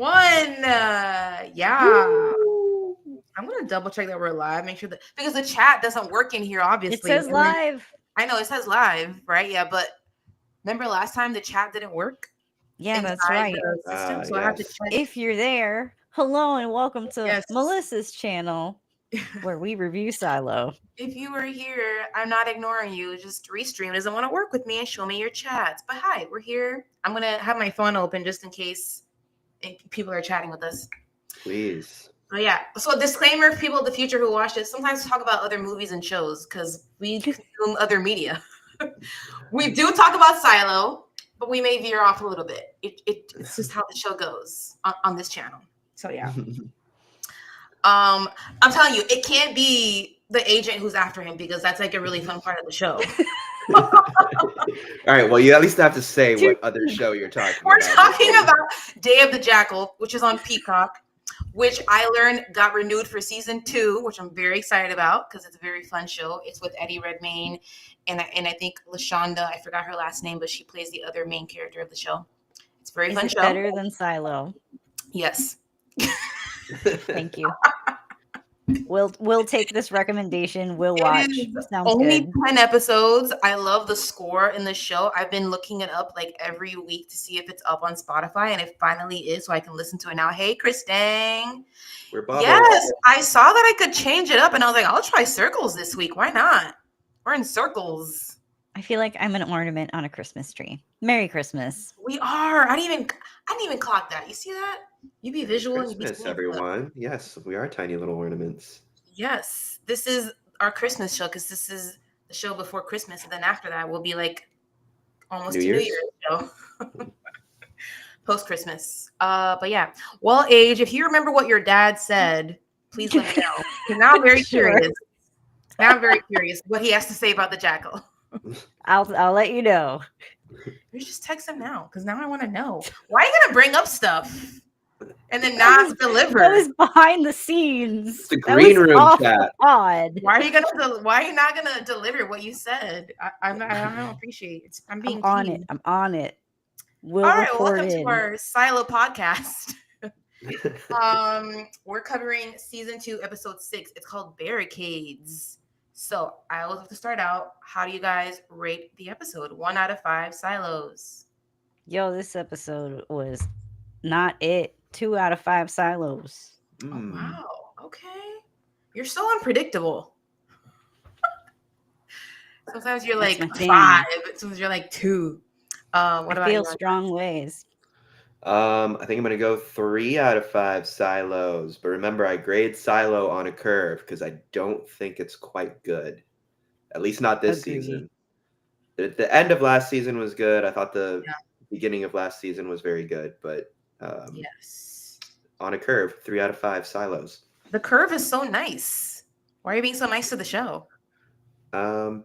one. Yeah. Woo! I'm gonna double check that we're live. Make sure that because the chat doesn't work in here, It obviously. says And then- live. I know it says live, right? Yeah, but remember last time the chat didn't work Yeah, that's inside right. the system, so I have to Yes. check. If you're there, hello and welcome to Yes. Melissa's channel where we review Silo. If you were here, I'm not ignoring you. Just Restream doesn't want to work with me and show me your chats. But hi, we're here. I'm gonna have my phone open just in case people are chatting with us. Please. Oh yeah. So disclaimer for people of the future who watch this, sometimes talk about other movies and shows because we consume other media. We do talk about Silo, but we may veer off a little bit. It's just how the show goes on this channel. So yeah. I'm telling you, it can't be the agent who's after him because that's like a really fun part of the show. All right. Well, you at least have to say what other show you're talking We're about. talking about Day of the Jackal, which is on Peacock, which I learned got renewed for season 2, which I'm very excited about because it's a very fun show. It's with Eddie Redmayne and I think LaShonda. I forgot her last name, but she plays the other main character of the show. It's a very Is fun it show. better than Silo? Yes. Thank you. We'll take this recommendation. We'll It watch. is Sounds only good. 10 episodes. I love the score in the show. I've been looking it up like every week to see if it's up on Spotify, and it finally is, so I can listen to it now. Hey, Chris Dang. We're Bubbles. Yes, I saw that I could change it up, and I was like, I'll try circles this week. Why not? We're in circles. I feel like I'm an ornament on a Christmas tree. Merry Christmas. We are. I didn't even clock that. You see that? You be visual. And you be Christmas, seeing everyone. Yes, we are tiny little ornaments. Yes, this is our Christmas show because this is the show before Christmas, and then after that will be like almost New a New Year's? Year's show. Post Christmas. But yeah. Well, Age, if you remember what your dad said, please let me know. 'Cause now I'm very Sure. curious. Now I'm very curious what he has to say about the jackal. I'll let you know. You just text him now because now I want to know. Why are you gonna bring up stuff and then not deliver? That was behind the scenes. It's the That green was room awful chat. Odd. Why are you not gonna deliver what you said? I don't appreciate it. I'm being I'm on keen. it. I'm on it. We'll All right, report welcome in. to our Silo podcast. We're covering season 2, episode 6. It's called Barricades. So I always have to start out. How do you guys rate the episode? 1 out of 5 silos. Yo, this episode was not it. 2 out of 5 silos. Oh, Mm. wow. Okay. You're so unpredictable. Sometimes you're That's like my thing. 5. Sometimes you're like 2. What I about feel you? strong ways. I think I'm gonna go 3 out of 5 silos. But remember, I grade silo on a curve because I don't think it's quite good. At least not this Agreed. season. The end of last season was good. I thought the Yeah. beginning of last season was very good. But Yes. on a curve, 3 out of 5 silos. The curve is so nice. Why are you being so nice to the show?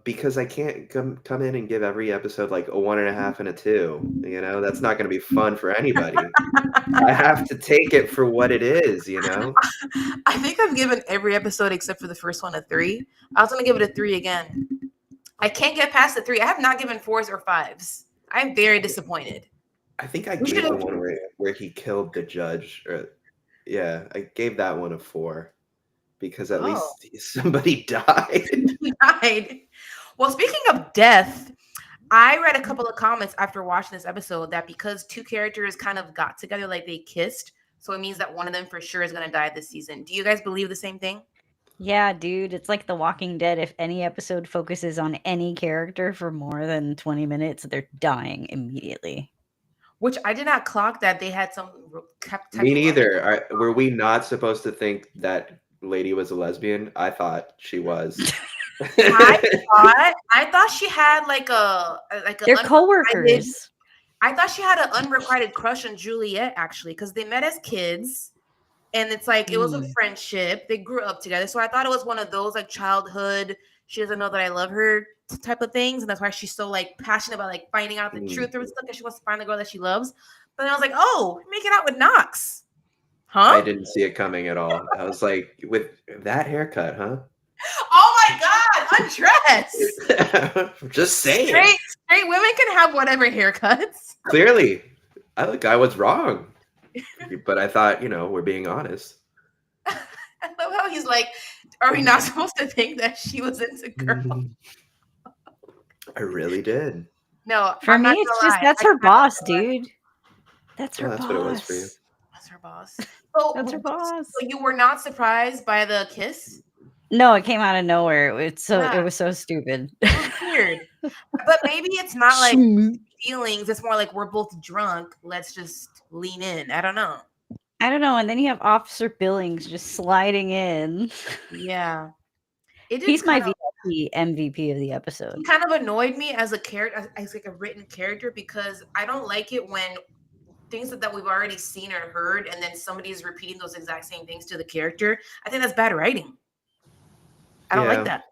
Because I can't come in and give every episode like a 1.5 and a 2. You know, that's not going to be fun for anybody. I have to take it for what it is. You know. I think I've given every episode except for the first one a 3. I was going to give it a 3 again. I can't get past the 3. I have not given 4s or 5s. I'm very disappointed. I think I We gave the should've- one where he killed the judge. Yeah, I gave that one a 4 because at Oh. least somebody died. He died. Well, speaking of death, I read a couple of comments after watching this episode that because 2 characters kind of got together, like they kissed, so it means that one of them for sure is going to die this season. Do you guys believe the same thing? Yeah, dude, it's like The Walking Dead. If any episode focuses on any character for more than 20 minutes, they're dying immediately. Which I did not clock that they had some type Me of neither. Were we not supposed to think that lady was a lesbian? I thought she was. I thought she had like a They're coworkers. I thought she had an unrequited crush on Juliet actually because they met as kids, and it's like it was a friendship. They grew up together, so I thought it was one of those like childhood. She doesn't know that I love her type of things, and that's why she's so like passionate about like finding out the truth or stuff because she wants to find the girl that she loves. But then I was like, oh, you're making out with Knox, huh? I didn't see it coming at all. I was like, with that haircut, huh? Oh my God, undress. Just saying. Straight women can have whatever haircuts. Clearly, I was wrong. But I thought, we're being honest. I love how he's like, are we not supposed to think that she was into girls? I really did. No, For I'm me, not it's gonna just lie. that's I her kinda boss, feel like dude. That's her Well, that's what it was for you. boss. that's her boss. So, That's her boss. so you were not surprised by the kiss? No, it came out of nowhere. It Yeah. was so stupid. It was weird. But maybe it's not like feelings. It's more like we're both drunk. Let's just lean in. I don't know. I don't know. And then you have Officer Billings just sliding in. Yeah. It did He's my kind of, VIP MVP of the episode. he kind of annoyed me as a character, as like a written character, because I don't like it when things that we've already seen or heard, and then somebody is repeating those exact same things to the character. I think that's bad writing. I don't Yeah. like that.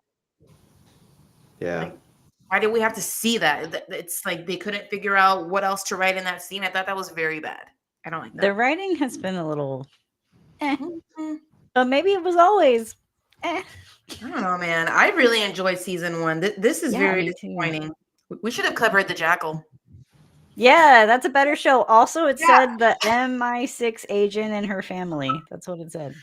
Yeah. Like, why did we have to see that? It's like they couldn't figure out what else to write in that scene. I thought that was very bad. I don't like that. The writing has been a little Mhm. but maybe it was always I don't know, man. I really enjoyed season 1. This is Yeah, very me too. disappointing. We should have covered the Jackal. Yeah, that's a better show. Also, it Yeah. said the MI6 agent and her family. That's what it said.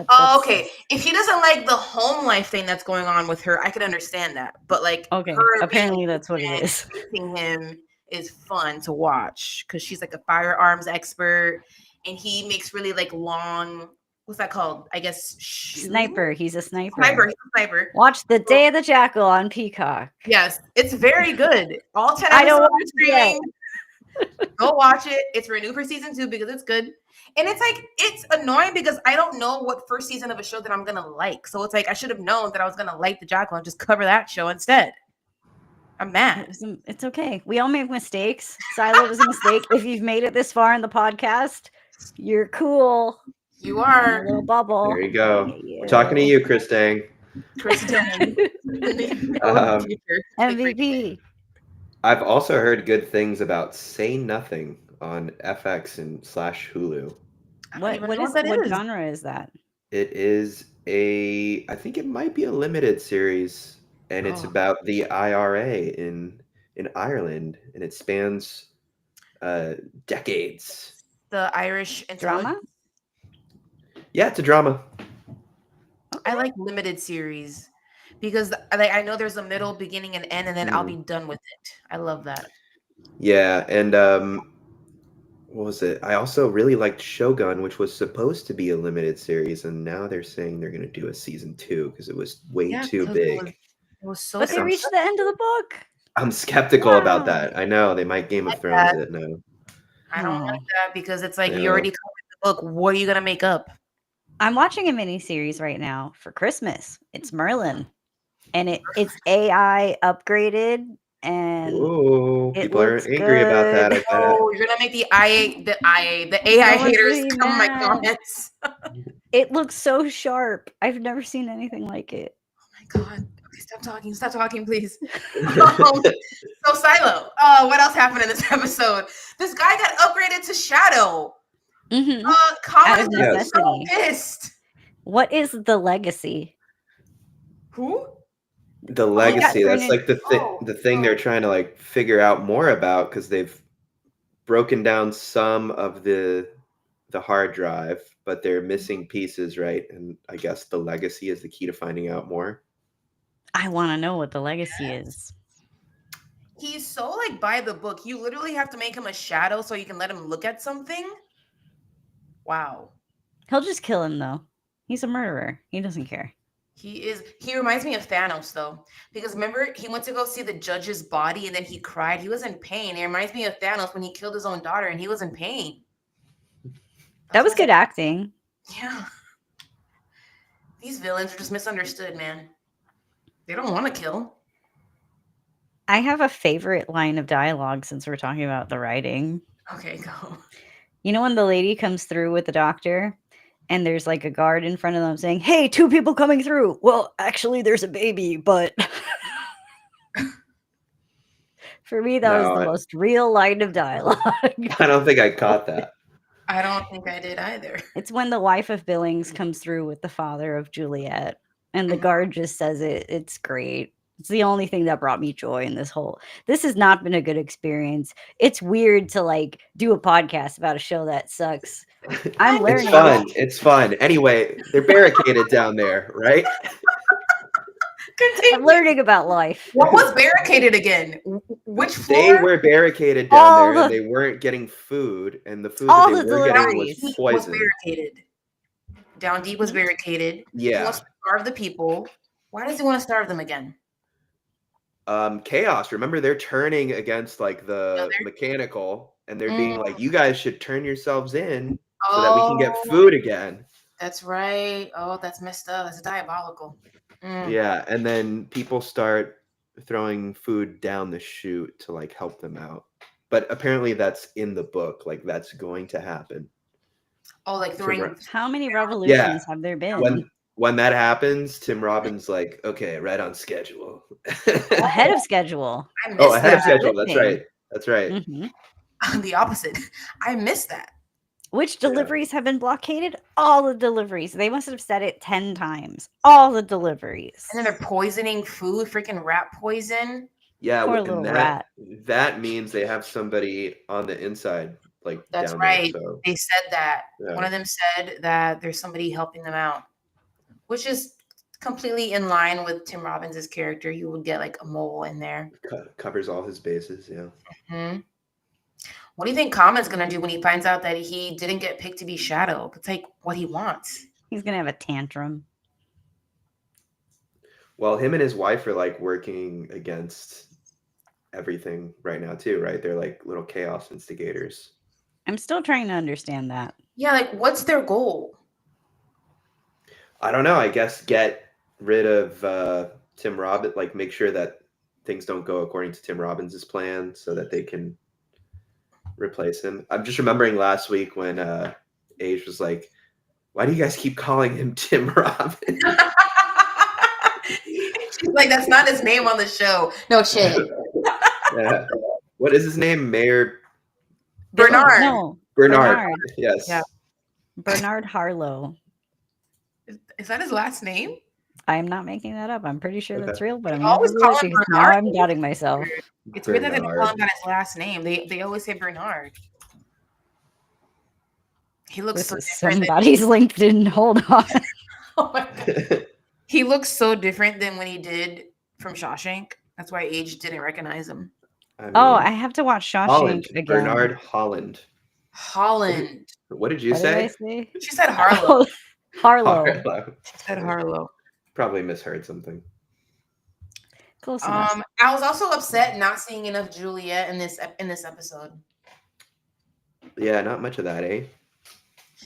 Oh, okay. If he doesn't like the home life thing that's going on with her, I could understand that. But like, Okay, her apparently being that's what it and is. facing him is fun to watch because she's like a firearms expert, and he makes really like long. What's that called? I guess Sniper. He's a sniper. Sniper. He's a sniper. Watch The Day of the Jackal on Peacock. Yes, it's very good. All 10 I don't episodes watch are it yet. streaming. Go watch it. It's renewed for season 2 because it's good. And it's like, it's annoying because I don't know what first season of a show that I'm gonna like. So it's like I should have known that I was gonna like the Jackal and just cover that show instead. I'm mad. It's okay. We all make mistakes. Silo was a mistake. If you've made it this far in the podcast, you're cool. You In a are little bubble. There you go. Look at We're talking to you, Chris Dang. Kristen. MVP. I've also heard good things about Say Nothing on FX and /Hulu. What genre is that? It is I think it might be a limited series, and it's Oh. about the IRA in Ireland, and it spans decades. The Irish Drama? Yeah, it's a drama. I like limited series because I know there's a middle, beginning, and end, and then I'll be done with it. I love that. Yeah, and what was it? I also really liked Shogun, which was supposed to be a limited series, and now they're saying they're going to do a season 2 because it was way too 'cause big. It was so But they sad. reached the end of the book. I'm skeptical about Wow. that. I know they might Game of Like Thrones that. it now. I don't like that because it's like you Yeah. already covered the book. What are you gonna make up? I'm watching a mini series right now for Christmas. It's Merlin, and it's AI upgraded, and Ooh, it people are looks angry about that. I good. bet. Oh, you're gonna make the AI Someone's haters really come in my mad. comments. It looks so sharp. I've never seen anything like it. Oh my god. Okay, stop talking, please. So Silo, what else happened in this episode? This guy got upgraded to Shadow. Mhm. Out Colin of is so necessity. pissed. What is the legacy? Who? The got legacy, that's turned like the thing they're trying to like figure out more about because they've broken down some of the hard drive, but they're missing pieces, right? And I guess the legacy is the key to finding out more. I want to know what the legacy is. He's so like by the book. You literally have to make him a shadow so you can let him look at something. Wow. He'll just kill him though. He's a murderer. He doesn't care. He reminds me of Thanos though, because remember he went to go see the judge's body and then he cried. He was in pain. It reminds me of Thanos when he killed his own daughter and he was in pain. That was good acting. Yeah. These villains are just misunderstood, man. They don't want to kill. I have a favorite line of dialogue since we're talking about the writing. Okay, go. You know when the lady comes through with the doctor and there's like a guard in front of them saying, "Hey, 2 people coming through." Well, actually there's a baby, but for me that was the most real line of dialogue. I don't think I caught that. I don't think I did either. It's when the wife of Billings comes through with the father of Juliet and the guard just says it. It's great. It's the only thing that brought me joy in this whole. This has not been a good experience. It's weird to like do a podcast about a show that sucks. I'm learning. It's fun. It's fun. Anyway, they're barricaded down there, right? I'm learning about life. What was barricaded again? Which They floor? were barricaded down All there, and the- they weren't getting food, and the food all that they the were getting deliveries. was Was poison. barricaded. Down deep was barricaded. He Yeah. wants to starve the people. Why does he want to starve them again? Chaos. Remember, they're turning against like the they're- mechanical, and they're being like, "You guys should turn yourselves in so Oh, that we can get food again." that's right. Oh, that's messed up. That's diabolical. Mm. Yeah, and then people start throwing food down the chute to like help them out. But apparently, that's in the book. Like that's going to happen. Oh, like throwing. How many revolutions have there been? When that happens, Tim Robbins like, okay, right on schedule. Ahead of schedule. I missed Oh, ahead of that. schedule. That's Good thing. right. That's right. Mhm. The opposite. I missed that. Which deliveries have been blockaded? All the deliveries. They must have said it 10 times. All the deliveries. And then they're poisoning food, freaking rat poison. Yeah, Poor and little that rat. that means they have somebody on the inside, like That's down right. there. So They said that. yeah. One of them said that there's somebody helping them out, which is completely in line with Tim Robbins' character. You would get like a mole in there. Covers all his bases. Yeah. Hmm. What do you think Common's gonna do when he finds out that he didn't get picked to be Shadow? It's like what he wants. He's going to have a tantrum. Well, him and his wife are like working against everything right now too, right? They're like little chaos instigators. I'm still trying to understand that. Yeah, like what's their goal? I don't know. I guess get rid of Tim Robbins, like make sure that things don't go according to Tim Robbins' plan so that they can replace him. I'm just remembering last week when Age was like, why do you guys keep calling him Tim Robbins? She's like, that's not his name on the show. No shit. Yeah. What is his name? Mayor Bernard. No, Bernard. Yes. Yeah. Bernard Harlow. Is that his last name? I'm not making that up. I'm pretty sure that's Okay. real, but I'm They going always to call Google it him because now Bernard. I'm doubting myself. It's weird that they don't call him Bernard. by his last name. They always say Bernard. He looks This so is different. somebody's LinkedIn. Hold on. Oh my God. He looks so different than when he did from Shawshank. That's why Age didn't recognize him. I Oh, mean, I have to watch Shawshank Holland. again. Bernard Holland. Holland. What did you What did I say? say? She said Harlow. Harlow. Harlow. She said Harlow. Probably misheard something. Close enough. I was also upset not seeing enough Juliet in this episode. Yeah, not much of that, eh?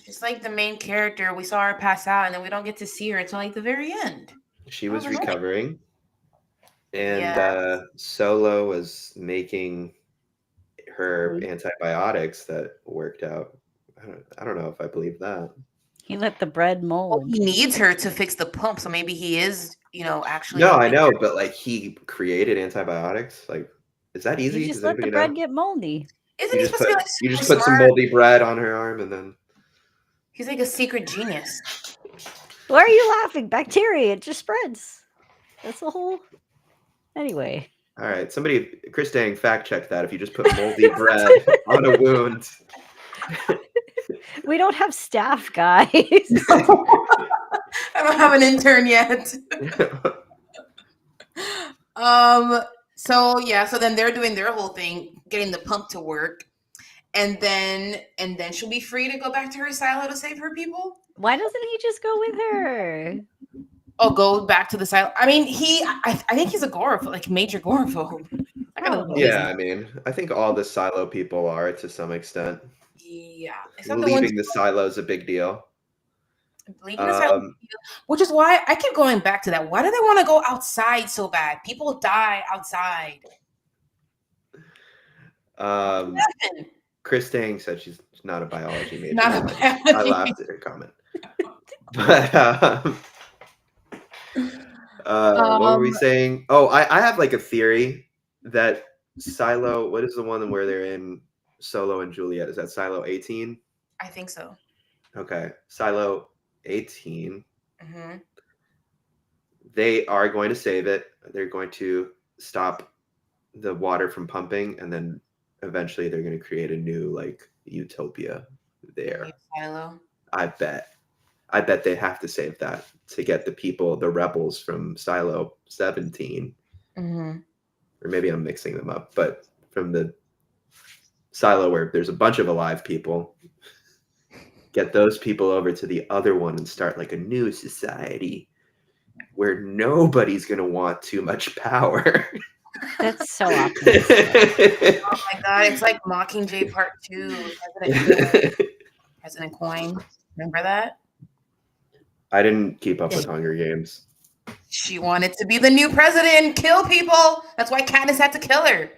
Just like the main character, we saw her pass out, and then we don't get to see her until like the very end. She was Alright. recovering, and Yeah. Solo was making her antibiotics that worked out. I don't know if I believe that. He let the bread Well, mold. he needs her to fix the pump, so maybe he is, actually. No, I know, but like he created antibiotics. Like, is that easy? You just Does let the anybody bread know? get moldy. Isn't You he just supposed to be put like you just super put some smart? moldy bread on her arm, and then He's like a secret genius. Why are you laughing? Bacteria, it just spreads. That's the whole. Anyway, all right. Somebody, Chris Dang, fact check that. If you just put moldy bread on a wound, we don't have staff, guys. I don't have an intern yet. So then they're doing their whole thing, getting the pump to work, and then she'll be free to go back to her silo to save her people. Why doesn't he just go with her? Oh, go back to the silo. I mean, I think he's a agoraphobe, like major agoraphobe. I gotta look yeah, I mean, I think all the silo people are to some extent. Yeah, except the ones Leaving the silo is a big deal. leaving the silo, which is why I keep going back to that. Why do they want to go outside so bad? People die outside. Nothing. Chris Dang said she's not a biology major. Not a so I biology laughed at her comment. But what were we saying? Oh, I have like a theory that Silo. What is the one where they're in Solo and Juliet? Is that Silo 18? I think so. Okay, Silo 18. Mm-hmm. they are going to save it. They're going to stop the water from pumping, and then eventually they're going to create a new like utopia there. Silo. I bet they have to save that to get the people, the rebels from Silo 17. Mm-hmm. Or maybe I'm mixing them up, but from the Silo where there's a bunch of alive people, get those people over to the other one and start like a new society where nobody's going to want too much power. That's so optimistic. Oh my god, it's like Mockingjay Part 2. President Coin. Remember that? I didn't keep up with Hunger Games. She wanted to be the new president and kill people. That's why Katniss had to kill her.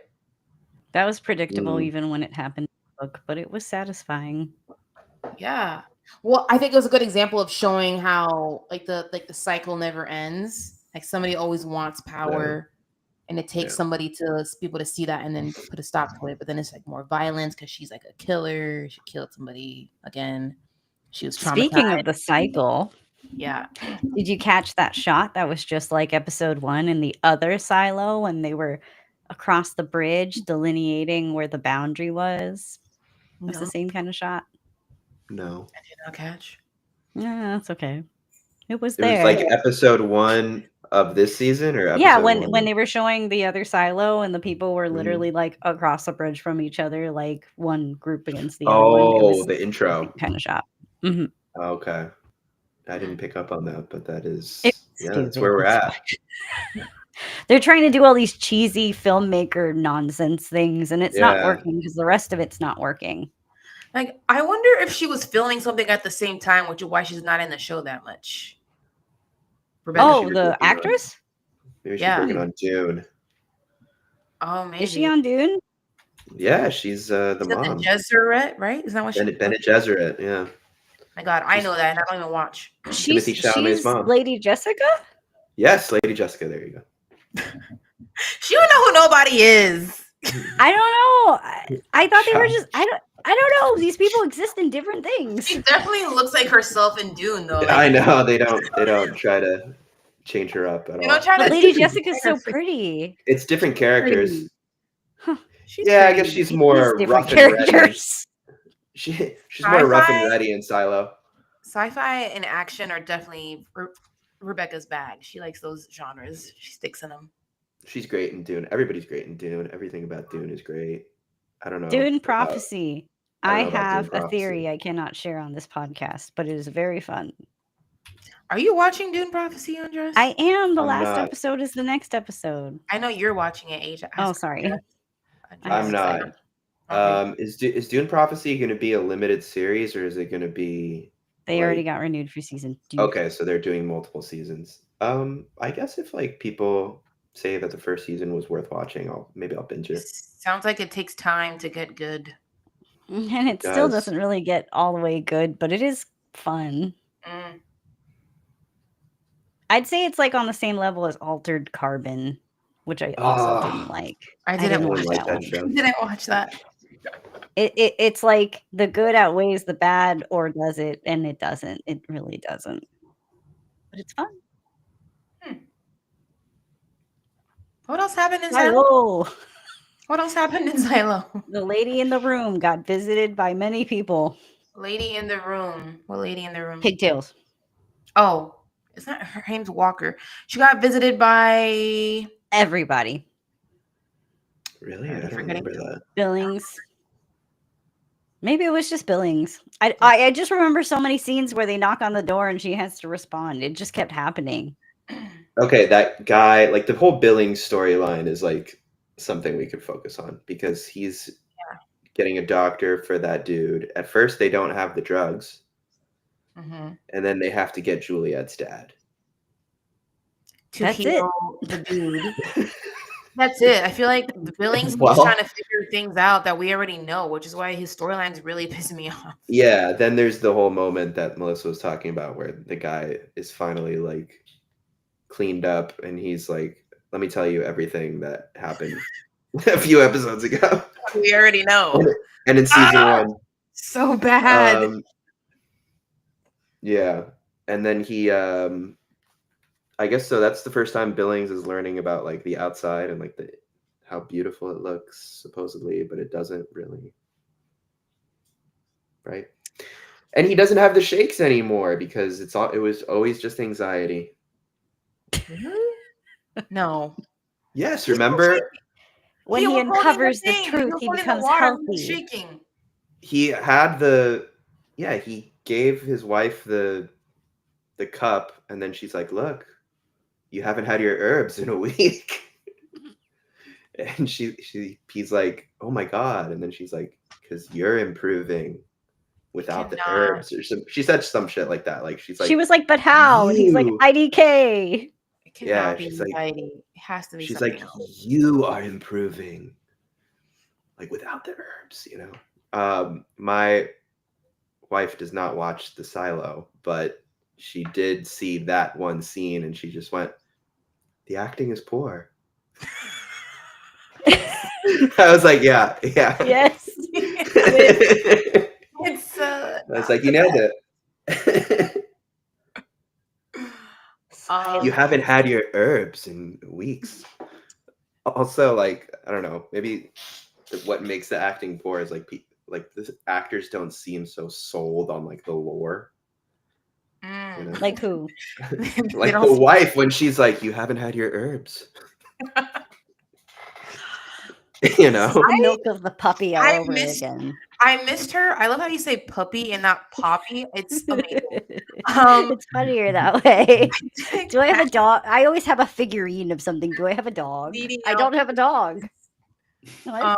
That was predictable even when it happened in the book, but it was satisfying. Yeah. Well, I think it was a good example of showing how like the cycle never ends. Like somebody always wants power, and it takes somebody to people to see that and then put a stop to it. But then it's like more violence because she's like a killer. She killed somebody again. She was traumatized. Speaking of the cycle, yeah. Did you catch that shot that was just like episode 1 in the other silo when they were across the bridge delineating where the boundary was? It was the same kind of shot. No. I did not catch. Yeah, that's okay. It was It there. was like episode 1 of this season, or yeah, episode when they were showing the other silo and the people were literally like across the bridge from each other, like one group against the other one. It was the intro kind of shot. Mm-hmm. Okay, I didn't pick up on that, but that is Stupid. that's where we're at. They're trying to do all these cheesy filmmaker nonsense things, and it's not working because the rest of it's not working. Like, I wonder if she was filming something at the same time, which is why she's not in the show that much. Rebecca, the actress? Maybe she's working on Dune. Oh, maybe. Is she on Dune? Yeah, she's the mom. Bene Gesserit, right? Is that what Bene Gesserit, yeah. My God, I know that, and I don't even watch. She's mom. Lady Jessica? Yes, Lady Jessica. There you go. She don't know who nobody is. I don't know. I thought they were just. I don't know. These people exist in different things. She definitely looks like herself in Dune, though. Like, I know they don't try to change her up at all. Don't try to. Lady Jessica's so pretty. It's different characters. Huh. Yeah, I guess she's more rough and ready. She's more rough and ready in Silo. Sci-fi and action are definitely Rebecca's bag. She likes those genres. She sticks in them. She's great in Dune. Everybody's great in Dune. Everything about Dune is great. I don't know. Dune Prophecy. I have a theory I cannot share on this podcast, but it is very fun. Are you watching Dune Prophecy, Andres? I am. The last episode is the next episode. I know you're watching it, Asia. Oh, sorry. I'm not. Is Dune Prophecy going to be a limited series, or is it going to be? They already got renewed for season 2. Okay, so they're doing multiple seasons. I guess if like people say that the first season was worth watching, maybe I'll binge it. Sounds like it takes time to get good. And it still doesn't really get all the way good, but it is fun. I'd say it's like on the same level as Altered Carbon, which I also didn't like. I didn't watch that one. show. I didn't watch that. It's like the good outweighs the bad, or does it? And it doesn't. It really doesn't. But it's fun. What else happened in Silo? What else happened in Silo? The lady in the room got visited by many people. Lady in the room. What lady in the room? Pigtails. Oh, it's not her name's Walker. She got visited by everybody. Really? I don't remember that. Billings. Maybe it was just Billings. I just remember so many scenes where they knock on the door and she has to respond. It just kept happening. Okay, that guy, like the whole Billings storyline is like something we could focus on because he's getting a doctor for that dude. At first, they don't have the drugs. And then they have to get Juliet's dad. That's it. The dude. That's it. I feel like the Billings is trying to figure things out that we already know, which is why his storylines really piss me off. Yeah, then there's the whole moment that Melissa was talking about where the guy is finally like cleaned up and he's like, let me tell you everything that happened a few episodes ago. We already know. And in season 1. So bad. Yeah. And then he I guess so. That's the first time Billings is learning about like the outside and like the how beautiful it looks supposedly, but it doesn't really, right? And he doesn't have the shakes anymore because it was always just anxiety. No. Yes, He's still remember shaking. When He he was holding uncovers the thing. truth, was he holding the becomes water. He was healthy. shaking. he had he gave his wife the cup, and then she's like, look, you haven't had your herbs in a week. And he's like, oh my god. And then she's like, because you're improving without the Cannot. herbs, or she said some shit like that. Like she's like, She was like, but how? And he's like, "You." IDK. It cannot Yeah, be she's like, anxiety. It has to be she's something like, else. you are improving, like without the herbs, you know. My wife does not watch The Silo, but she did see that one scene, and she just went, the acting is poor. I was like, yeah. Yes. It's I was like, you nailed it. You haven't had your herbs in weeks. Also, like, I don't know, maybe what makes the acting poor is like the actors don't seem so sold on like the lore. You know? Like who? Like the wife when she's like, you haven't had your herbs. You know, The milk of the puppy all over again. I missed her. I love how you say puppy and not poppy. It's amazing. It's funnier that way. Do I have a dog? I always have a figurine of something. Do I have a dog? I don't have a dog. What?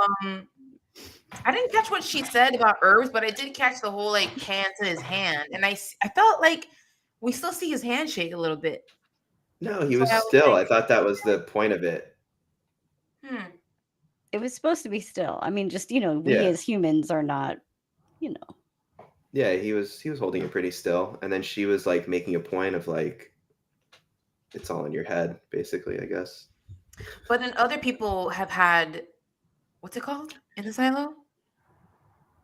I didn't catch what she said about herbs, but I did catch the whole like cans in his hand, and I felt like we still see his hand shake a little bit. No, he was still. I thought that was the point of it. It was supposed to be still. I mean, just, we as humans are not, Yeah, he was holding it pretty still. And then she was like making a point of like, it's all in your head, basically, I guess. But then other people have had, what's it called in the silo?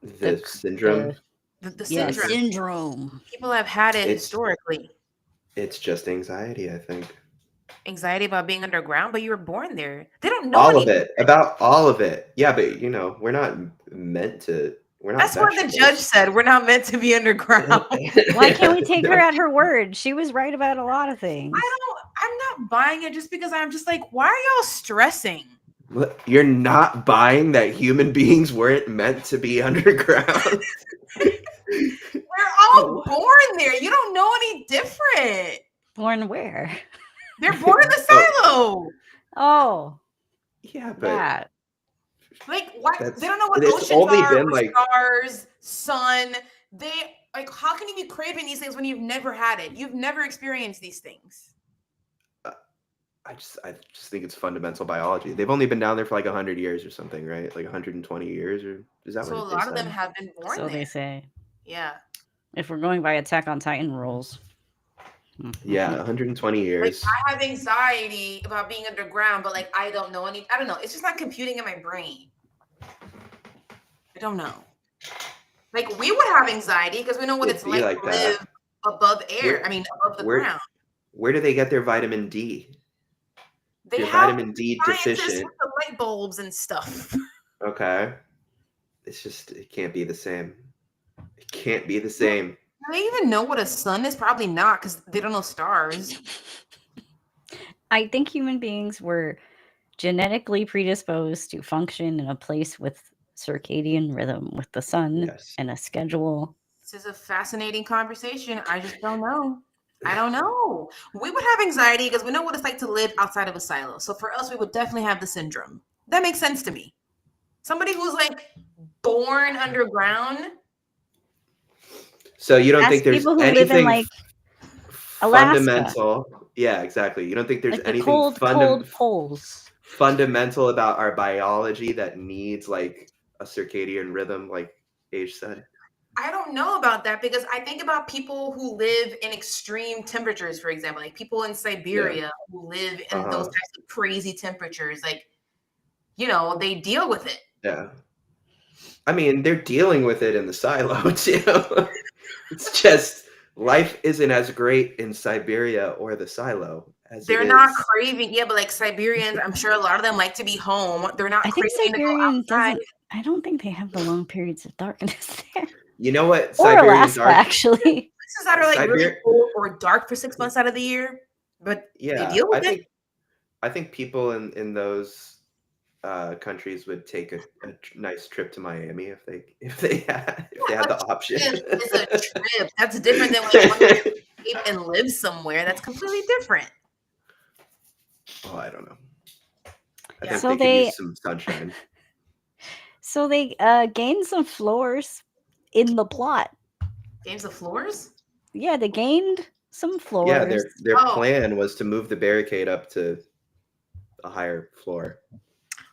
The syndrome. The syndrome. Syndrome. People have had it historically. It's just anxiety, I think. Anxiety about being underground, but you were born there. They don't know all of it. About all of it. Yeah, but we're not meant to. We're not. That's what the judge said. We're not meant to be underground. Why can't we take her at her word? She was right about a lot of things. I'm not buying it just because I'm just like, why are y'all stressing? You're not buying that human beings weren't meant to be underground. We're all born there. You don't know any different. Born where? They're born in the silo. Oh. Yeah, but like what? They don't know what oceans are, stars, sun. They like, how can you be craving these things when you've never had it? You've never experienced these things. I just think it's fundamental biology. They've only been down there for like 100 years or something, right? Like 120 years, or is that so what? So a lot of them have been born there. So they say. Yeah. If we're going by Attack on Titan rules. Yeah, 120 years. Like, I have anxiety about being underground, but like I don't know. It's just not computing in my brain. I don't know. Like we would have anxiety because we know what it's like to live above air. Above the ground. Where do they get their vitamin D? They have vitamin D deficient with the light bulbs and stuff. Okay. It can't be the same. It can't be the same. Do they even know what a sun is? Probably not, because they don't know stars. I think human beings were genetically predisposed to function in a place with circadian rhythm, with the sun and a schedule. This is a fascinating conversation. I just don't know. I don't know. We would have anxiety because we know what it's like to live outside of a silo. So for us, we would definitely have the syndrome. That makes sense to me. Somebody who's like born underground. So you don't think there's anything like fundamental? Yeah, exactly. You don't think there's anything cold poles fundamental about our biology that needs like a circadian rhythm, like Age said? I don't know about that because I think about people who live in extreme temperatures, for example, like people in Siberia who live in those types of crazy temperatures. Like, they deal with it. Yeah. I mean, they're dealing with it in the silo too. It's just life isn't as great in Siberia or the silo as They're it not is. craving. Yeah, but like Siberians, I'm sure a lot of them like to be home. They're not I think craving to go Siberian outside. doesn't. I don't think they have the long periods of darkness there. You know what Or Siberians Alaska, are? actually. Places that are like really Siberia. cold or dark for 6 months out of the year, but they Yeah, deal with it. I think people in those countries would take a nice trip to Miami if they had the option. It's a trip. That's different than when you want to escape and live somewhere. That's completely different. Oh, I don't know. I Yeah. think So they could they- use some sunshine. So they gained some floors in the plot. Games of Floors? Yeah, they gained some floors. Yeah, their Oh. plan was to move the barricade up to a higher floor.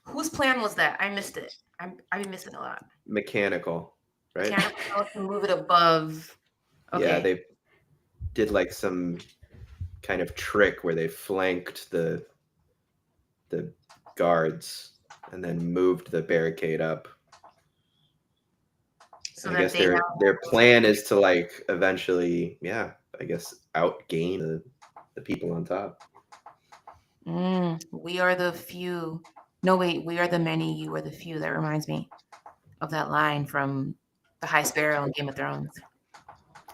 Whose plan was that? I missed it. I've been missing a lot. Mechanical, right? Mechanical to move it above. Okay. Yeah, they did like some kind of trick where they flanked the guards and then moved the barricade up. So I that guess they have their plan is to like eventually, I guess outgain the people on top. we are the few. No, wait, we are the many, you are the few. That reminds me of that line from The High Sparrow in Game of Thrones.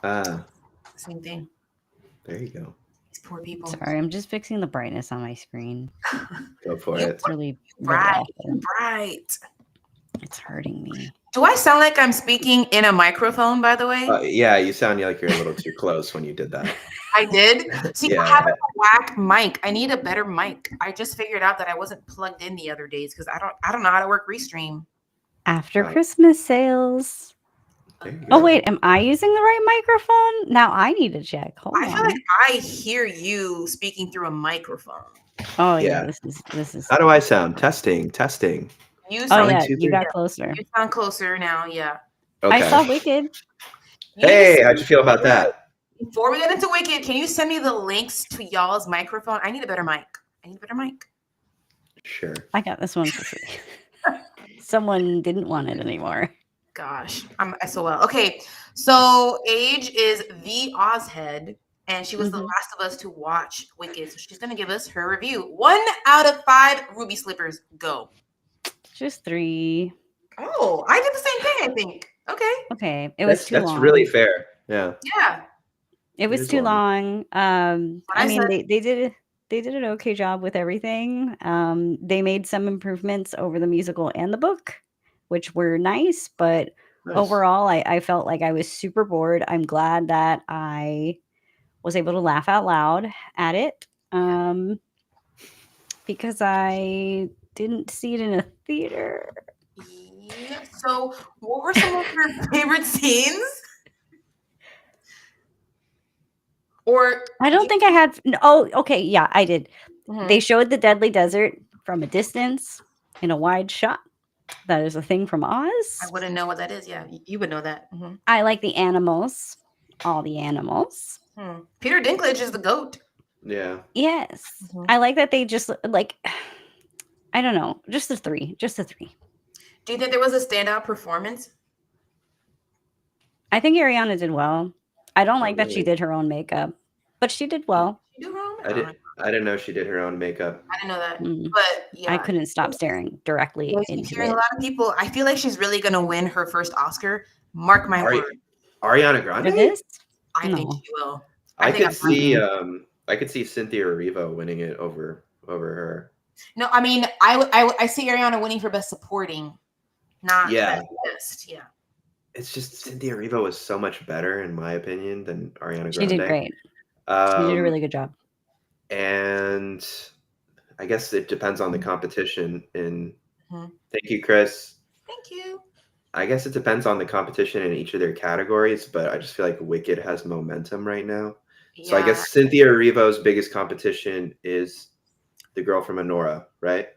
Ah, Same thing. there you go. These poor people. Sorry, I'm just fixing the brightness on my screen. Go for You- it. It's really Right, awful. right. It's hurting me. Do I sound like I'm speaking in a microphone, by the way? Yeah, you sound like you're a little too close when you did that. I did. See, Yeah. I have a whack mic. I need a better mic. I just figured out that I wasn't plugged in the other days because I don't know how to work Restream. After Right. Christmas sales. There you Oh go. wait, am I using the right microphone? Now I need to check. Hold I feel on. like I hear you speaking through a microphone. Oh yeah, Yeah. this is. How do I sound? Testing. You Oh sound, One, yeah, two, you three. got closer. you sound closer now. Yeah. Okay. I saw Wicked. You Hey, just- how'd you feel about that? Before we get into Wicked, can you send me the links to y'all's microphone? I need a better mic. Sure. I got this one for free. Someone didn't want it anymore. Gosh, I'm SOL. Okay, so Age is the Ozhead, and she was the Mhm. last of us to watch Wicked. So she's gonna give us her review. 1 out of 5 ruby slippers. Go. Just 3. Oh, I did the same thing, I think. Okay. Okay, it was too That's long. really fair. Yeah. Yeah. It was is too long. long. I I mean, said- they did an okay job with everything. They made some improvements over the musical and the book, which were nice, but Nice. overall, I felt like I was super bored. I'm glad that I was able to laugh out loud at it, because I didn't see it in a theater. Yeah. So, what were some of your favorite scenes? Or I don't think I had. Oh, okay, yeah, I did. Mhm. They showed the Deadly Desert from a distance in a wide shot. That is a thing from Oz. I wouldn't know what that is. Yeah, you would know that. Mhm. I like the animals, all the animals. Peter Dinklage is the goat. Yeah. Yes, Mhm. I like that they just like. I don't know, just the 3, just the 3. Do you think there was a standout performance? I think Ariana did well. I don't like that she really. did her own makeup, but she did well. You do wrong? I didn't know she did her own makeup. I didn't know that. Mm. But yeah, I couldn't stop staring directly Yeah, I'm into hearing a it. lot of people. I feel like she's really gonna win her first Oscar. Mark my Ari- word. Ariana For Grande? this, I think no. she will. I think could I'm- see I could see Cynthia Erivo winning it over her. No, I mean, I see Ariana winning for best supporting, not Yeah. best. Yeah. It's just Cynthia Erivo is so much better in my opinion than Ariana Grande. She did great. She did a really good job. And I guess it depends on the competition. And Mhm. thank you, Chris. Thank you. I guess it depends on the competition in each of their categories, but I just feel like Wicked has momentum right now. So I Yeah. guess Cynthia Erivo's biggest competition is the girl from Anora, right?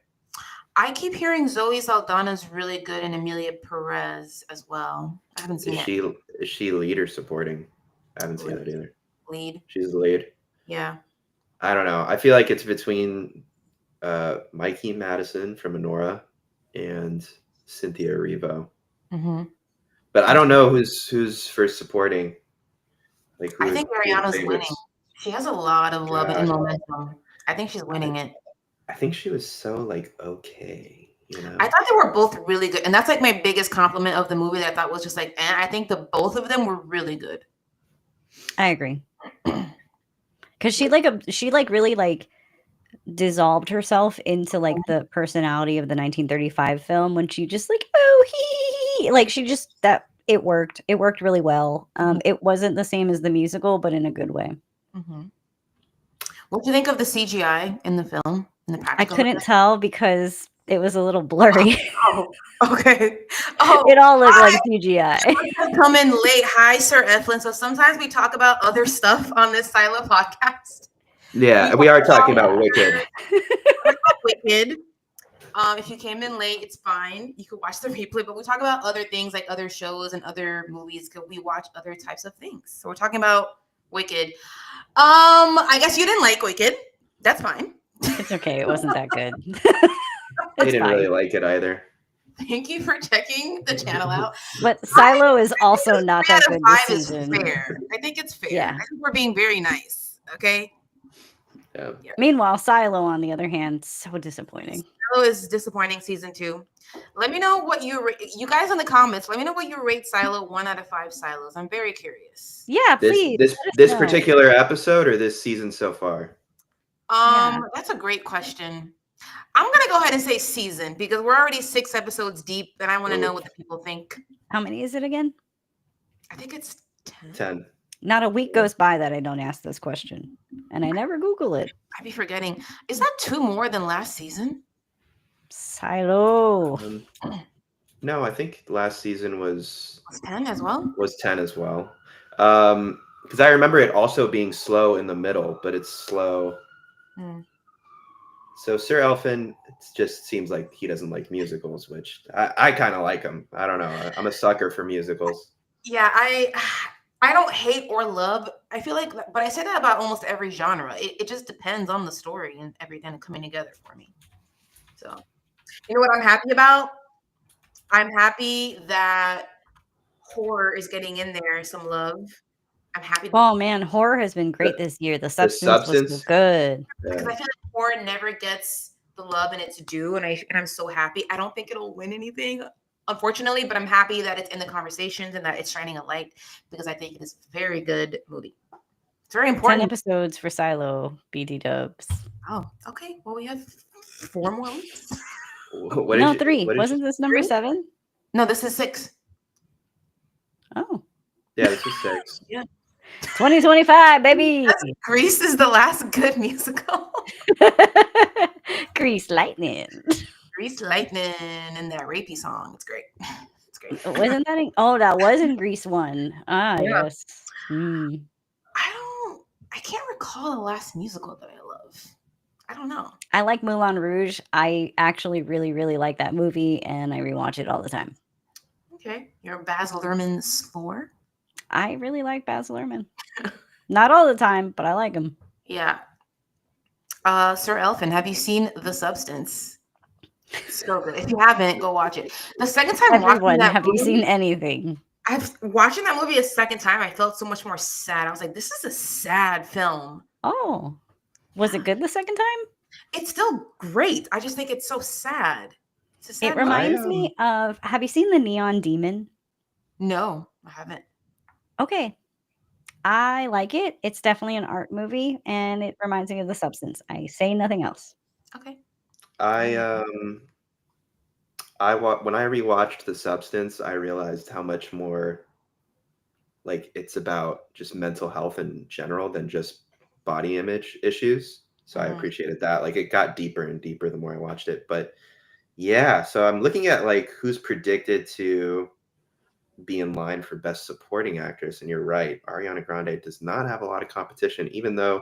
I keep hearing Zoe Saldana's really good and Amelia Perez as well. I haven't seen Is she lead or supporting? I haven't seen that either. lead. She's the lead. Yeah. I don't know. I feel like it's between Mikey Madison from Anora and Cynthia Erivo. Mm-hmm. But I don't know who's for supporting. Like I think who are the Ariana's favorites? winning. She has a lot of love and Gosh. momentum. I think she's winning it. I think she was so like okay, I thought they were both really good, and that's like my biggest compliment of the movie. That I thought was just like, I think the both of them were really good. I agree. Because she really like dissolved herself into like the personality of the 1935 film when she just like like she just it worked really well. It wasn't the same as the musical, but in a good way. What do you think of the CGI in the film? In the practical? I couldn't tell because it was a little blurry. Oh, okay. Oh, it all looked like CGI. Come in late. Hi, Sir Eflin. So sometimes we talk about other stuff on this Silo podcast. Yeah, we are talking about Wicked. Wicked. If you came in late, it's fine. You could watch the replay, but we talk about other things like other shows and other movies because we watch other types of things. So we're talking about Wicked. I guess you didn't like Wicked. That's fine. It's okay. It wasn't that good. I didn't really like it either. Thank you for checking the channel out. But Silo is also not that good this season. Fair. I think it's fair. Yeah. I think we're being very nice. Okay. Yeah. Meanwhile, Silo, on the other hand, so disappointing. Silo is disappointing season 2. Let me know what you guys in the comments. Let me know what you rate Silo 1 out of 5 Silos. I'm very curious. Yeah, please. This particular episode or this season so far? That's a great question. I'm gonna go ahead and say season because we're already 6 episodes deep, and I want to know what the people think. How many is it again? I think it's 10. 10. Not a week goes by that I don't ask this question, and I never Google it. I'd be forgetting. Is that 2 more than last season? Silo. No, I think last season was 10 as well. Was 10 as well. Because I remember it also being slow in the middle, but it's slow. So Sir Elfin, it just seems like he doesn't like musicals, which I kind of like him. I don't know. I'm a sucker for musicals. Yeah, I don't hate or love. I feel like, but I say that about almost every genre. It just depends on the story and everything coming together for me. So, you know what I'm happy about? I'm happy that horror is getting in there some love. I'm happy. Oh man, horror has been great this year. The Substance was good. Because I feel like horror never gets the love and its due, and I'm so happy. I don't think it'll win anything, unfortunately, but I'm happy that it's in the conversations and that it's shining a light because I think it is a very good movie. It's very important. 10 episodes for Silo, BD Dubs. Oh, okay. Well, we have 4 more weeks. No, 3. Wasn't this number 7? No, this is 6. Oh. Yeah, this is 6. Yeah. 2025, baby. Grease is the last good musical. Grease Lightning. Grease Lightning and that rapey song. It's great. It's great. Wasn't that that was in Grease 1. Yes. I can't recall the last musical that I love. I don't know. I like Moulin Rouge. I actually really, really like that movie, and I rewatch it all the time. Okay. You're Baz Luhrmann's 4? I really like Baz Luhrmann. Not all the time, but I like him. Yeah. Sir Elfin, have you seen The Substance? So good. If you haven't, go watch it. The second time watching that movie, you seen anything? Watching that movie a second time, I felt so much more sad. I was like, this is a sad film. Oh. Was it good the second time? It's still great. I just think it's so sad. It reminds me of, have you seen The Neon Demon? No, I haven't. Okay. I like it. It's definitely an art movie, and it reminds me of The Substance. I say nothing else. Okay. When I rewatched The Substance, I realized how much more like it's about just mental health in general than just body image issues. So I appreciated that. Like it got deeper and deeper the more I watched it. But yeah, so I'm looking at like who's predicted to be in line for Best Supporting Actress, and you're right, Ariana Grande does not have a lot of competition, even though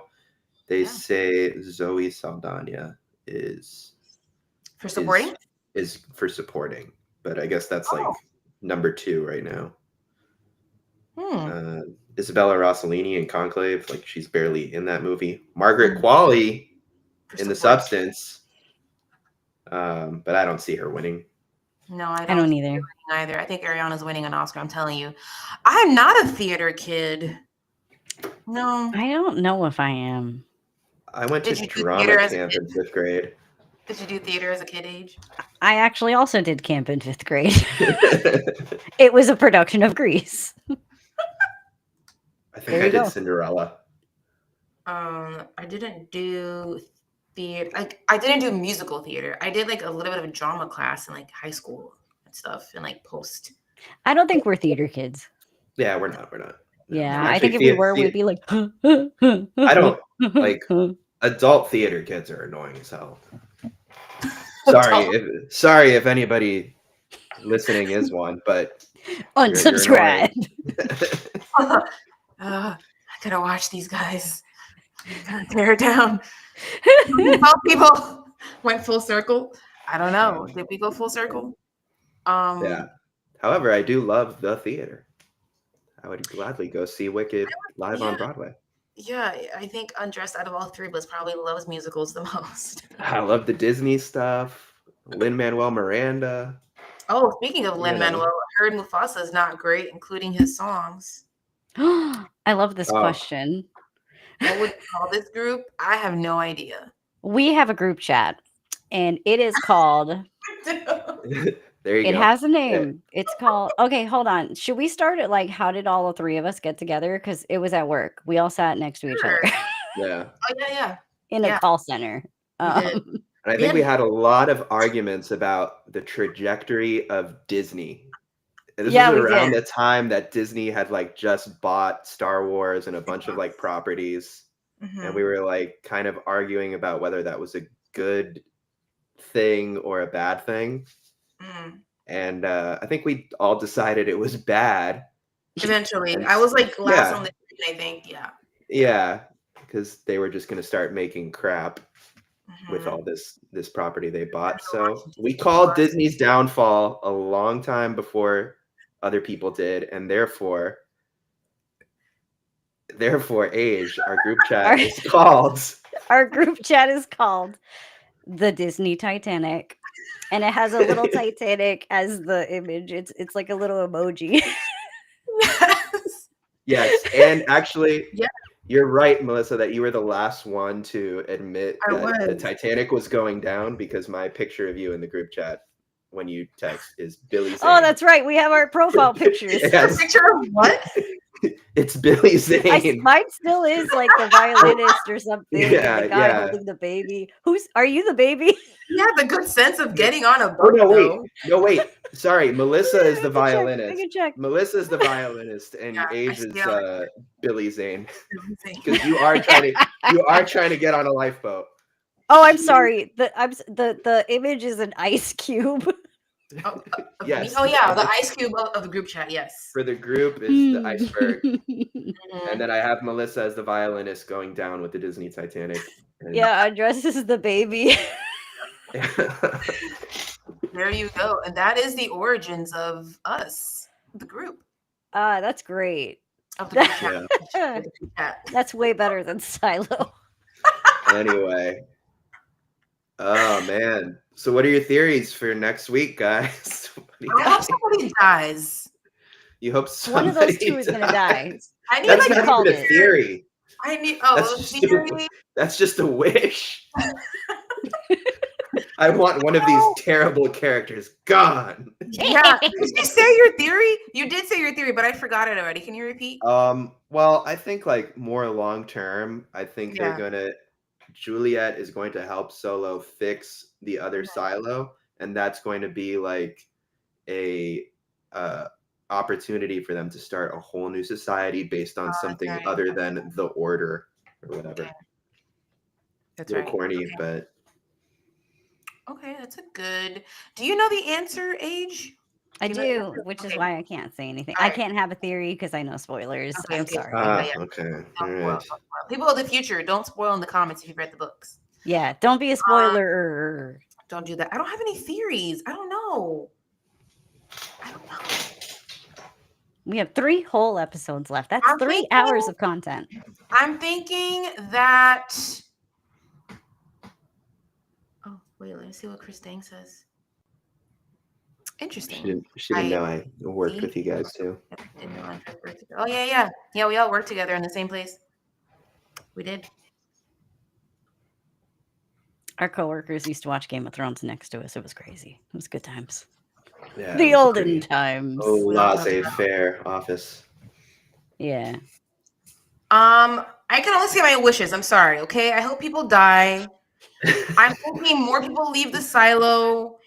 they say Zoe Saldana is for supporting. Is for supporting, but I guess that's like number 2 right now. Isabella Rossellini in Conclave, like she's barely in that movie. Margaret Qualley in The Substance, but I don't see her winning. No, I don't either. I think Ariana's winning an Oscar. I'm telling you, I'm not a theater kid. No, I don't know if I am. I went Did to you do drama theater as a camp kid? in 5th grade. Did you do theater as a kid age? I actually also did camp in 5th grade. I It was a production of Grease. think There I you did go. Cinderella. I didn't do theater. Like I didn't do musical theater. I did like a little bit of a drama class in like high school and stuff, and like post. I don't think we're theater kids. Yeah, we're not. No. Yeah, No, I Actually, think if we were, we'd be like. I don't like adult theater kids are annoying as hell. Sorry if anybody listening is one, but Unsubscribe. I gotta watch these guys. Tear it down. How people went full circle. I don't know. Did we go full circle? Yeah. However, I do love the theater. I would gladly go see Wicked live on Broadway. Yeah, I think Undressed out of all three of us probably loves musicals the most. I love the Disney stuff. Lin-Manuel Miranda. Oh, speaking of You Lin-Manuel, know. I heard Mufasa is not great, including his songs. I love this Oh. question. What would you call this group? I have no idea. We have a group chat, and it is called. There you It go. has a name. It's called. Okay, hold on. Should we start it like how did all the three of us get together? Because it was at work. We all sat next to each other Yeah. Oh yeah. in a call center. We did. And I think we had a lot of arguments about the trajectory of Disney. And this Yeah, was we around did. the time that Disney had like just bought Star Wars and a bunch of like properties. Mhm. And we were like kind of arguing about whether that was a good thing or a bad thing. Mhm. And I think we all decided it was bad. Eventually, And I was like last yeah. on the screen, I think. Yeah. Yeah, because they were just going to start making crap with Mhm. all this property they bought. I know So Washington we State called was. Disney's downfall a long time before other people did, and therefore Age, our group chat is called. Our group chat is called the Disney Titanic, and it has a little Titanic as the image. It's like a little emoji. Yes, and actually, Yeah. you're right, Melissa, that you were the last one to admit I that the was. Titanic was going down because my picture of you in the group chat when you text is Billy Zane. Oh, that's right. We have our profile pictures. Yes. A picture of what? It's Billy Zane. Mine still is like the violinist or something. Yeah, and the guy yeah. holding the baby. Are you the baby? You have the good sense of getting on a Oh boat, no, wait. Sorry, Melissa is the I violinist. can check. Melissa is the violinist, and Yeah, Age I is see how Billy Zane. Because Because you are trying to get on a lifeboat. Oh, I'm sorry. The image is an ice cube. Yes. Oh yeah, the ice cube of the group chat. Yes. For the group is the iceberg, Mhm. and then I have Melissa as the violinist going down with the Disney Titanic. And- Yeah, addresses the baby. There you go, and that is the origins of us, the group That's great. of the group chat. Yeah. Of the group chat. That's way better than Silo. Anyway. Oh man. So what are your theories for next week, guys? What do you I hope think? somebody dies. You hope One somebody of those two is gonna die. dies. I need That's like not called even a it. theory. I need That's just theory. That's just a wish. I want one of these terrible characters gone. Yeah. Did you say your theory? You did say your theory, but I forgot it already. Can you repeat? Well, I think like more long term, I think Yeah. Juliet is going to help Solo fix the other silo, and that's going to be like a opportunity for them to start a whole new society based on something right. other than the order or whatever. Okay. That's A little right. corny, Okay. but Okay, that's a good. Do you know the answer, Age? I You know the do, answer? which is Okay. why I can't say anything. I Alright. can't have a theory because I know spoilers. Okay, I'm okay. sorry. Yeah. okay. Don't All spoil, right. don't spoil. People of the future, don't spoil in the comments if you've read the books. Yeah, don't be a spoiler. Don't do that. I don't have any theories. I don't know. We have 3 whole episodes left. That's I'm 3 thinking- hours of content. I'm thinking that. Oh wait, let me see what Chris Dang says. Interesting. She didn't know I worked with you guys too. Didn't know I worked together. Oh yeah. We all worked together in the same place. We did. Our coworkers used to watch Game of Thrones next to us. It was crazy. It was good times. Yeah, The it was olden pretty- times. Oh, We don't talk laissez-faire office. Yeah. I can only say my wishes. I'm sorry. Okay, I hope people die. I'm hoping more people leave the silo,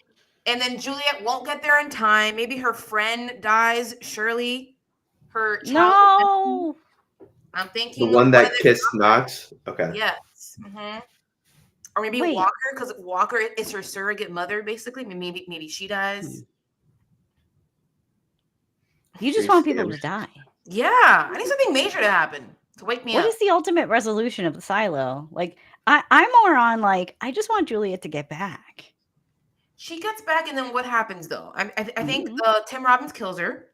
and then Juliet won't get there in time. Maybe her friend dies. Shirley, her child. No. I'm The thinking one of that of the- kissed Knox. Okay. Yes. Or maybe Wait. Walker, because Walker is her surrogate mother, basically. Maybe she dies. You just Pretty want people standard. to die. Yeah, I need something major to happen to wake me What up. is the ultimate resolution of the silo? Like, I'm more on like, I just want Juliet to get back. She gets back, and then what happens though? I think Mhm. Tim Robbins kills her.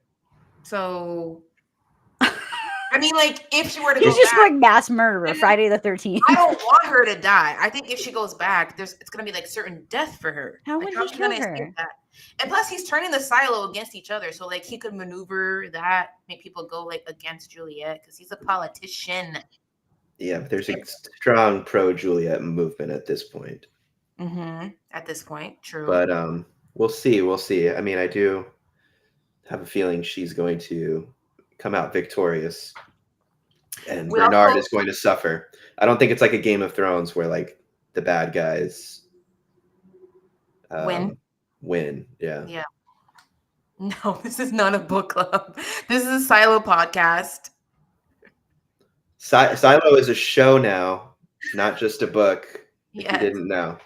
So, I mean, like if she were to He's go just back, like mass murderer, Friday the 13th. I don't want her to die. I think if she goes back, it's gonna be like certain death for her. How Like would how's he she gonna kill escape her? that? And plus, he's turning the silo against each other, so like he could maneuver that, make people go like against Juliet because he's a politician. Yeah, there's a strong pro-Juliet movement at this point. At this point, true. But we'll see. We'll see. I mean, I do have a feeling she's going to come out victorious, and We Bernard also- is going to suffer. I don't think it's like a Game of Thrones where like the bad guys win. Yeah. Yeah. No, this is not a book club. This is a silo podcast. Silo is a show now, not just a book. If Yes. you didn't know.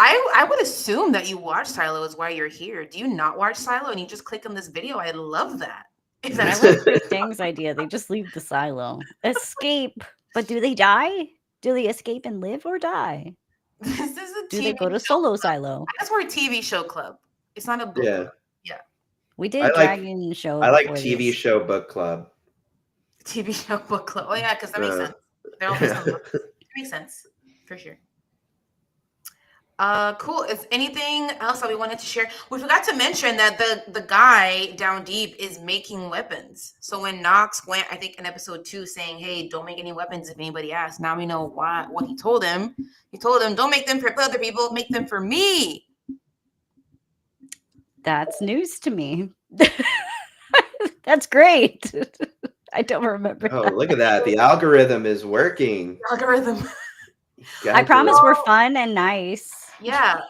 I would assume that you watch Silo is why you're here. Do you not watch Silo and you just click on this video? I love that. If I that's like Big Dang's idea. They just leave the silo. Escape. But do they die? Do they escape and live or die? this is a Do TV they go to show solo club. silo? That's we're a TV show club. It's not a book Yeah. club. We did I like- Dragon Show. I like before TV this. show book club. TV show book club. Oh yeah, because that makes sense. They're all based on books. It makes sense for sure. Cool. Is anything else that we wanted to share? We forgot to mention that the guy down deep is making weapons. So when Knox went, I think in episode 2, saying, "Hey, don't make any weapons if anybody asks." Now we know what he told him. He told him, "Don't make them for other people. Make them for me." That's news to me. That's great. I don't remember. Oh, that. look at that. The algorithm is working. Algorithm. Guys I are- promise we're fun and nice. Yeah,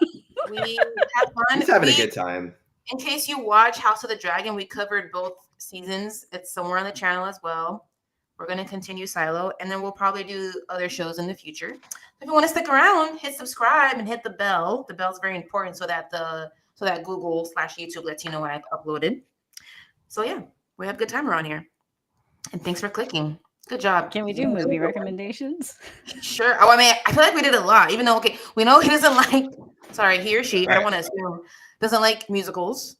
we have fun. He's having a We- good time. In case you watch House of the Dragon, we covered both seasons. It's somewhere on the channel as well. We're going to continue Silo, and then we'll probably do other shows in the future. If you want to stick around, hit subscribe and hit the bell. The bell's very important so that Google/YouTube lets you know when I've uploaded. So yeah, we have a good time around here. And thanks for clicking. Good job. Can we do movie recommendations? Sure. Oh, I mean, I feel like we did a lot, even though, okay, we know he doesn't like, sorry, he or she, I don't want to assume, doesn't like musicals.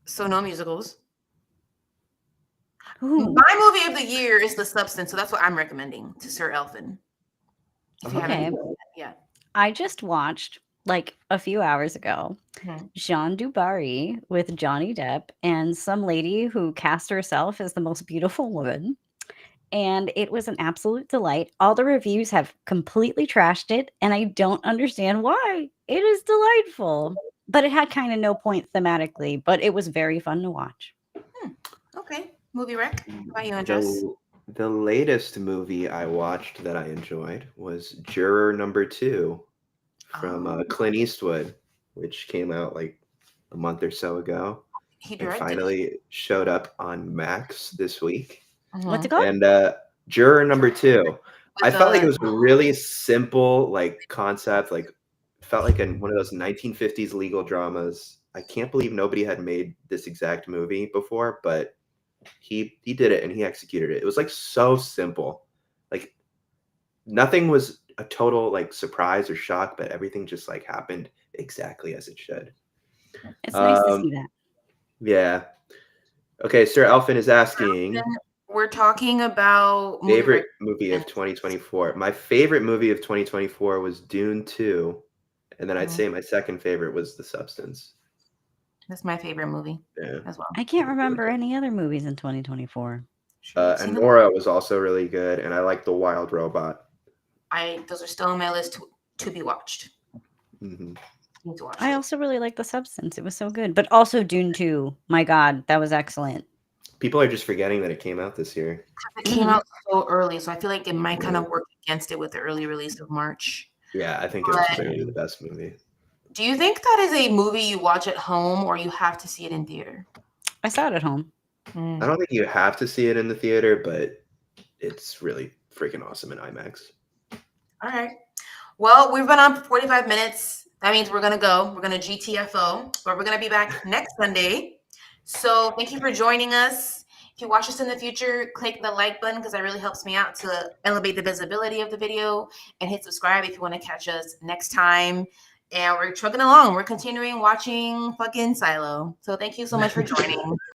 So no musicals. Ooh. My movie of the year is The Substance, so that's what I'm recommending to Sir Elfin. If you haven't Okay. seen it yet. I just watched like a few hours ago Mhm. Jean du Barry with Johnny Depp and some lady who cast herself as the most beautiful woman. And it was an absolute delight. All the reviews have completely trashed it, and I don't understand why. It is delightful. But it had kind of no point thematically, but it was very fun to watch. Okay, movie rec. How about you, Andres? The latest movie I watched that I enjoyed was Juror Number 2 from Oh. Clint Eastwood, which came out like a month or so ago. He It directed. finally showed up on Max this week. What's it called? And Juror Number 2. I With, felt like it was a really simple like concept, like felt like one of those 1950s legal dramas. I can't believe nobody had made this exact movie before, but he did it and he executed it. It was like so simple. Like nothing was a total like surprise or shock, but everything just like happened exactly as it should. It's nice to see that. Yeah. Okay, Sir Elfin is asking We're talking about movie favorite rec- movie of 2024. My favorite movie of 2024 was Dune 2, and then I'd say my second favorite was The Substance. That's my favorite movie Yeah. as well. I can't remember any other movies in 2024. Seen them? Anora was also really good, and I like The Wild Robot. Those are still on my list to be watched. Mhm. You need to watch I it. also really like The Substance. It was so good. But also Dune 2. My God, that was excellent. People are just forgetting that it came out this year. It came Mhm. out so early, so I feel like it might kind Yeah. of work against it with the early release of March. Yeah, I think it was clearly the best movie. Do you think that is a movie you watch at home or you have to see it in theater? I saw it at home. I don't think you have to see it in the theater, but it's really freaking awesome in IMAX. All right. Well, we've been on for 45 minutes. That means we're going to go. We're going to GTFO, but we're going to be back next Sunday. So thank you for joining us. If you watch us in the future, click the like button because that really helps me out to elevate the visibility of the video, and hit subscribe if you want to catch us next time. And we're trucking along. We're continuing watching fucking Silo. So thank you so much for joining.